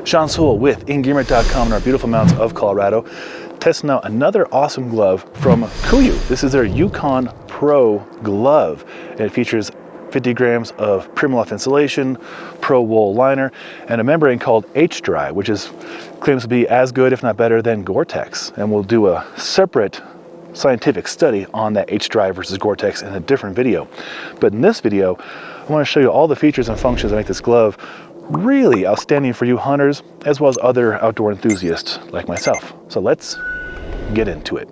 Sean Sewell with Engearment.com in our beautiful mountains of Colorado, testing out another awesome glove from KUIU. This is their Yukon Pro Glove, and it features 50 grams of Primaloft insulation, Pro Wool liner, and a membrane called H-Dry, which claims to be as good, if not better, than Gore-Tex. And we'll do a separate scientific study on that H-Dry versus Gore-Tex in a different video. But in this video, I want to show you all the features and functions that make this glove really outstanding for you hunters, as well as other outdoor enthusiasts like myself. So let's get into it.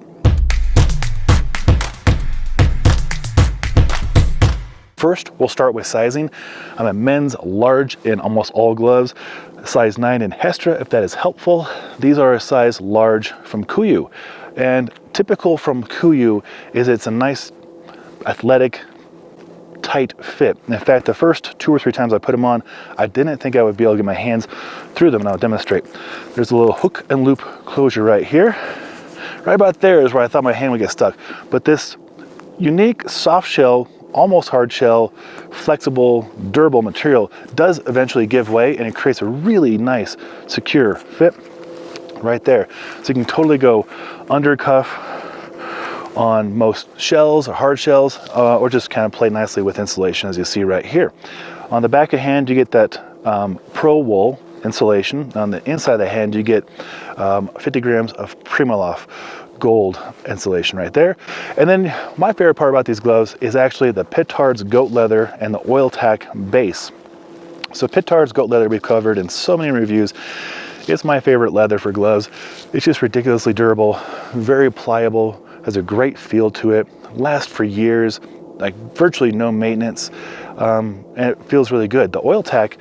First, we'll start with sizing. I'm a men's large in almost all gloves, size 9 in Hestra, if that is helpful. These are a size large from KUIU. And typical from KUIU is it's a nice, athletic, tight fit. In fact, the first 2 or 3 times I put them on, I didn't think I would be able to get my hands through them, and I'll demonstrate. There's a little hook and loop closure right here. Right about there is where I thought my hand would get stuck. But this unique soft shell, almost hard shell, flexible, durable material does eventually give way, and it creates a really nice, secure fit right there. So you can totally go under cuff on most shells or hard shells, or just kind of play nicely with insulation, as you see right here. On the back of hand, you get that Pro Wool insulation. On the inside of the hand, you get 50 grams of Primaloft gold insulation right there. And then my favorite part about these gloves is actually the Pittards goat leather and the oil tack base. So Pittards goat leather we've covered in so many reviews. It's my favorite leather for gloves. It's just ridiculously durable, very pliable, has a great feel to it, lasts for years, like virtually no maintenance, and it feels really good. The oil tack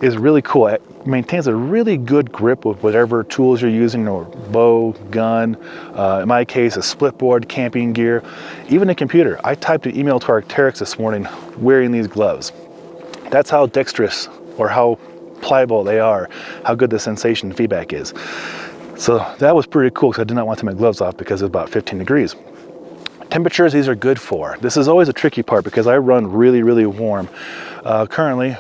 is really cool. It maintains a really good grip with whatever tools you're using, or bow, gun, in my case, a split board, camping gear, even a computer. I typed an email to Arc'teryx this morning wearing these gloves. That's how dexterous, or how pliable they are, how good the sensation feedback is. So that was pretty cool, because I did not want to take my gloves off because it was about 15 degrees. Temperatures these are good for. This is always a tricky part because I run really, really warm. Currently,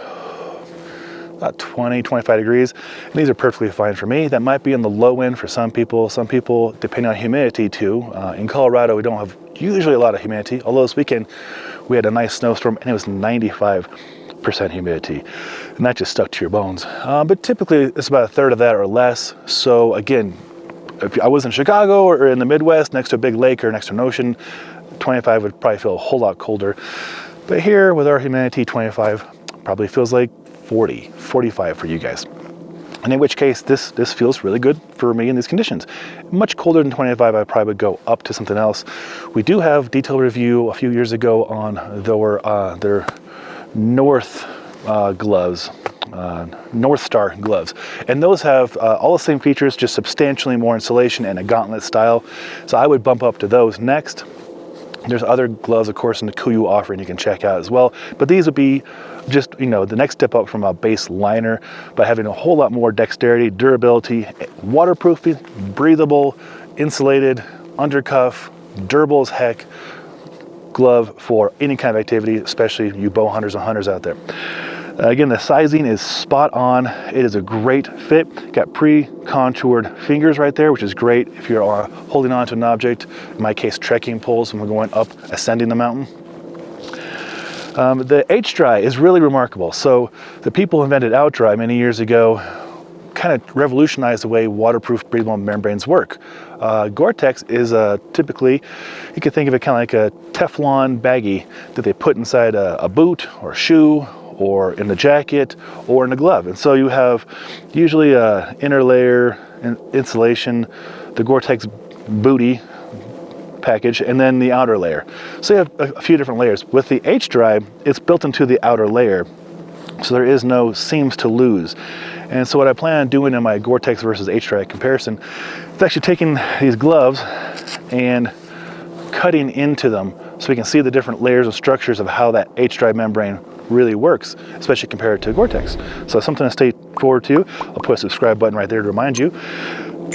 about 20, 25 degrees. And these are perfectly fine for me. That might be on the low end for some people. Some people, depending on humidity too. In Colorado, we don't have usually a lot of humidity, although this weekend we had a nice snowstorm and it was 95% humidity, and that just stuck to your bones. But typically it's about a third of that or less. So again, if I was in Chicago or in the Midwest next to a big lake or next to an ocean, 25 would probably feel a whole lot colder. But here with our humidity, 25 probably feels like 40, 45 for you guys. And in which case this feels really good for me in these conditions. Much colder than 25, I probably would go up to something else. We do have detailed review a few years ago on their North gloves, North Star gloves, and those have all the same features, just substantially more insulation and a gauntlet style. So I would bump up to those next. There's other gloves, of course, in the KUIU offering you can check out as well, but these would be just, the next step up from a base liner, by having a whole lot more dexterity, durability, waterproofing, breathable, insulated, undercuff, durable as heck glove for any kind of activity, especially you bow hunters and hunters out there. Again, the sizing is spot on. It is a great fit. Got pre-contoured fingers right there, which is great if you're holding on to an object. In my case, trekking poles when we're going up, ascending the mountain. The H-Dry is really remarkable. So the people who invented Out-Dry many years ago kind of revolutionized the way waterproof breathable membranes work. Gore-Tex is typically, you can think of it kind of like a Teflon baggie that they put inside a boot or a shoe, or in the jacket, or in a glove. And so you have usually a inner layer insulation, the Gore-Tex booty package, and then the outer layer. So you have a few different layers. With the H-Dry, it's built into the outer layer, so there is no seams to lose. And so what I plan on doing in my Gore-Tex versus H-Dry comparison is actually taking these gloves and cutting into them so we can see the different layers and structures of how that H-Dry membrane really works, especially compared to Gore-Tex. So something to stay forward to. I'll put a subscribe button right there to remind you.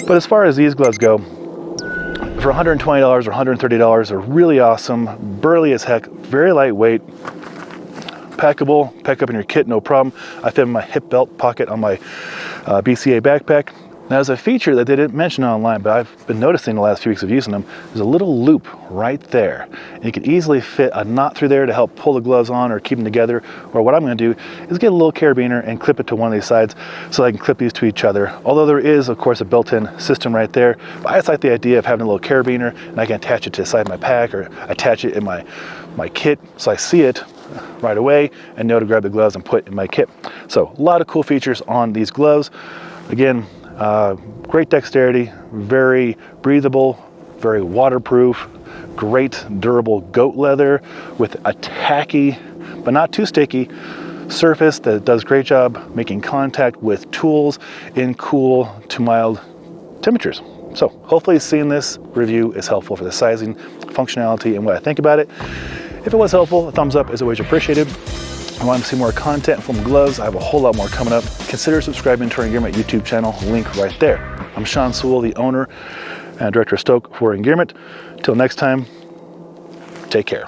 But as far as these gloves go, for $120 or $130, they're really awesome, burly as heck, very lightweight, packable, pack up in your kit, no problem. I fit in my hip belt pocket on my BCA backpack. Now, there's a feature that they didn't mention online, but I've been noticing the last few weeks of using them. There's a little loop right there. And you can easily fit a knot through there to help pull the gloves on or keep them together. Or what I'm going to do is get a little carabiner and clip it to one of these sides so I can clip these to each other. Although there is, of course, a built-in system right there. But I just like the idea of having a little carabiner and I can attach it to the side of my pack or attach it in my kit so I see it right away and know to grab the gloves and put in my kit. So a lot of cool features on these gloves. Again, great dexterity, very breathable, very waterproof, great durable goat leather with a tacky, but not too sticky, surface that does a great job making contact with tools in cool to mild temperatures. So hopefully seeing this review is helpful for the sizing, functionality, and what I think about it. If it was helpful, a thumbs up is always appreciated. If you want to see more content from gloves, I have a whole lot more coming up. Consider subscribing to our Engearment YouTube channel, link right there. I'm Sean Sewell, the owner and director of Stoke for Engearment. Till next time, take care.